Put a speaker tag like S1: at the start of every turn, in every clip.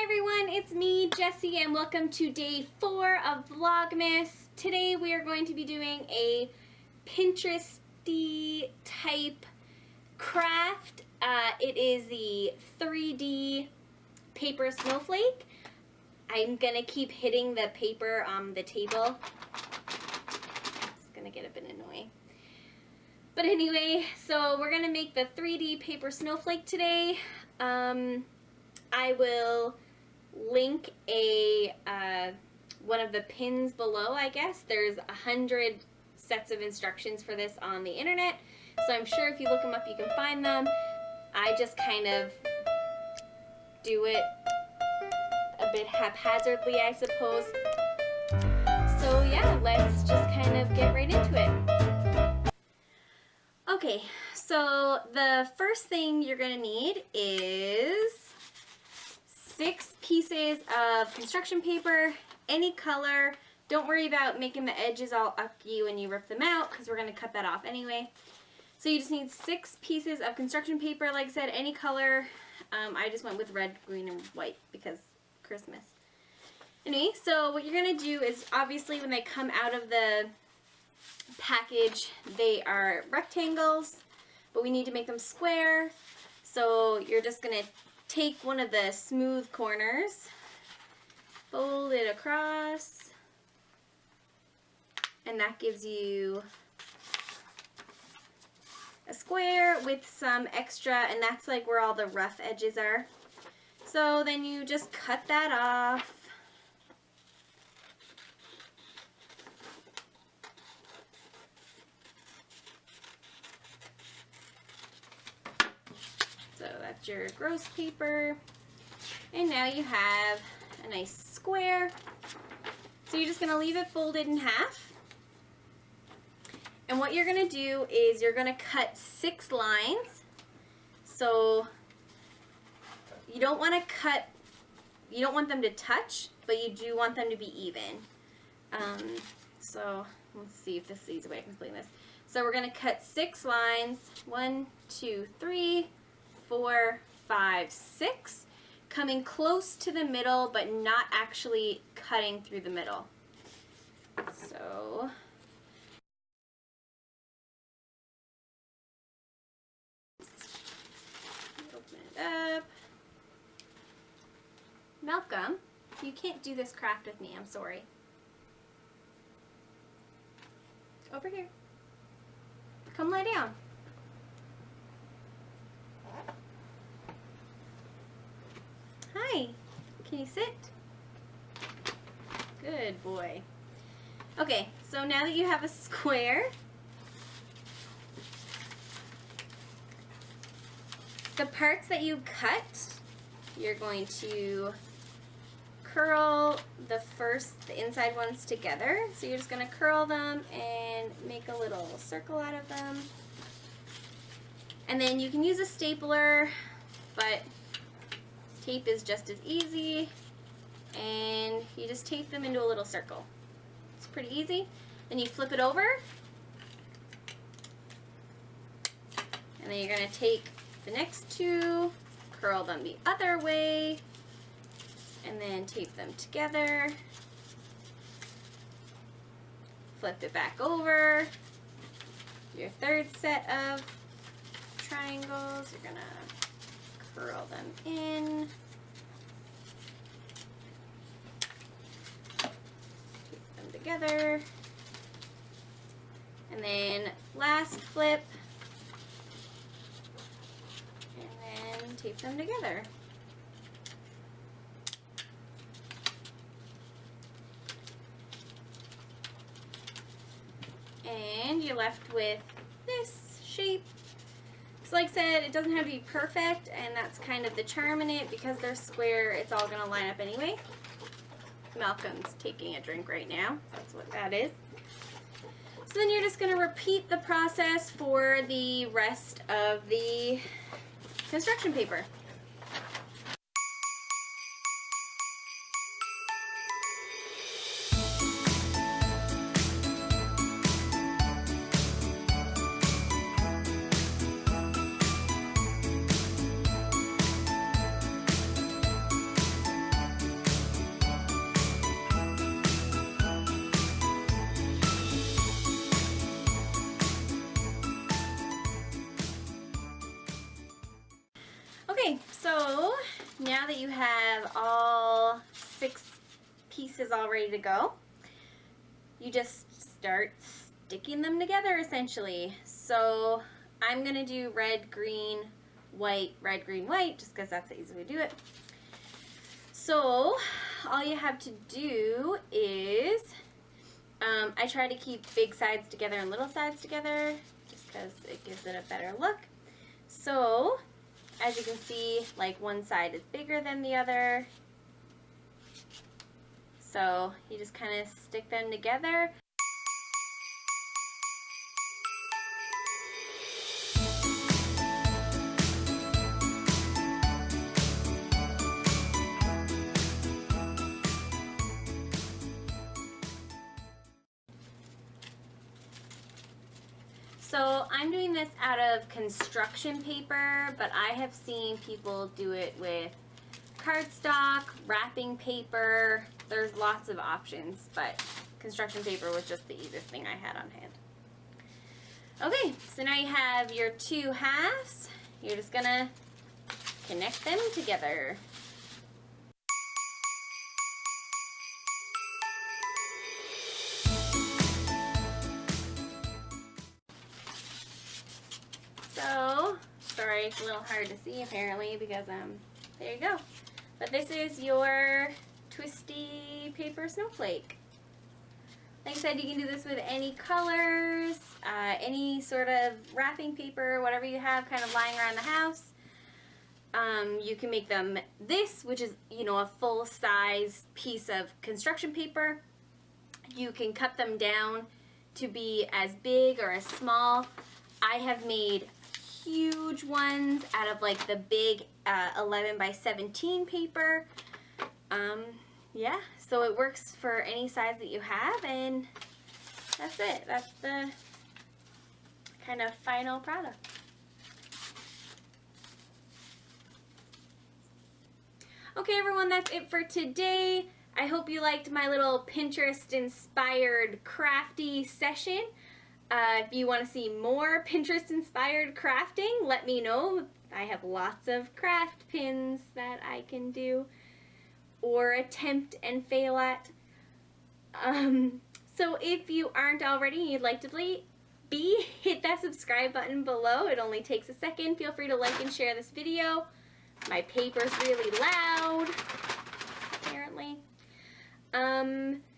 S1: everyone, it's me, Jessi, and welcome to day 4 of Vlogmas. Today we are going to be doing a Pinteresty type craft. It is the 3D paper snowflake. I'm gonna keep hitting the paper on the table. It's gonna get a bit annoying. But anyway, so we're gonna make the 3D paper snowflake today. I will link one of the pins below, I guess. There's 100 sets of instructions for this on the internet, so I'm sure if you look them up you can find them. I just kind of do it a bit haphazardly, I suppose. So yeah, let's just kind of get right into it. Okay, so the first thing you're going to need is 6 pieces of construction paper, any color. Don't worry about making the edges all ucky when you rip them out because we're going to cut that off anyway. So you just need 6 pieces of construction paper, like I said, any color. I just went with red, green, and white because Christmas. Anyway, so what you're going to do is obviously when they come out of the package, they are rectangles, but we need to make them square. So you're just going to take one of the smooth corners, fold it across, and that gives you a square with some extra, and that's like where all the rough edges are. So then you just cut that off. So that's your gross paper, and now you have a nice square. So you're just going to leave it folded in half, and what you're going to do is you're going to cut 6 lines. So you don't want to cut, you don't want them to touch, but you do want them to be even. So let's see if this is the easy way I can explain this. So we're going to cut 6 lines, 1, 2, 3, 4, 5, 6, coming close to the middle but not actually cutting through the middle. So open it up. Malcolm, you can't do this craft with me, I'm sorry. Over here. Come lie down. Hi, can you sit? Good boy. Okay, so now that you have a square, the parts that you cut, you're going to curl the inside ones together. So you're just going to curl them and make a little circle out of them. And then you can use a stapler, but tape is just as easy, and you just tape them into a little circle. It's pretty easy. Then you flip it over, and then you're going to take the next 2, curl them the other way, and then tape them together. Flip it back over. Your third set of triangles, you're going to curl them in, tape them together, and then last flip, and then tape them together. And you're left with this shape. So like I said, it doesn't have to be perfect, and that's kind of the charm in it. Because they're square, it's all going to line up anyway. Malcolm's taking a drink right now. That's what that is. So then you're just going to repeat the process for the rest of the construction paper. now that you have all 6 pieces all ready to go, you just start sticking them together essentially. So I'm going to do red, green, white, red, green, white, just because that's the easiest way to do it. So all you have to do is, I try to keep big sides together and little sides together just because it gives it a better look. So as you can see, like one side is bigger than the other. So you just kind of stick them together. So I'm doing this out of construction paper, but I have seen people do it with cardstock, wrapping paper. There's lots of options, but construction paper was just the easiest thing I had on hand. Okay, so now you have your 2 halves. You're just gonna connect them together. So, sorry, it's a little hard to see apparently because, there you go. But this is your twisty paper snowflake. Like I said, you can do this with any colors, any sort of wrapping paper, whatever you have kind of lying around the house. You can make them this, which is, you know, a full-size piece of construction paper. You can cut them down to be as big or as small. I have made huge ones out of like the big 11 by 17 paper. Yeah, so it works for any size that you have, and that's it. That's the kind of final product. Okay everyone, that's it for today. I hope you liked my little Pinterest inspired crafty session. If you want to see more Pinterest inspired crafting, let me know. I have lots of craft pins that I can do or attempt and fail at. So if you aren't already and you'd like to hit that subscribe button below. It only takes a second. Feel free to like and share this video. My paper's really loud, apparently.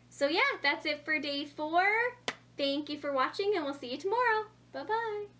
S1: So yeah, that's it for day 4. Thank you for watching, and we'll see you tomorrow. Bye-bye.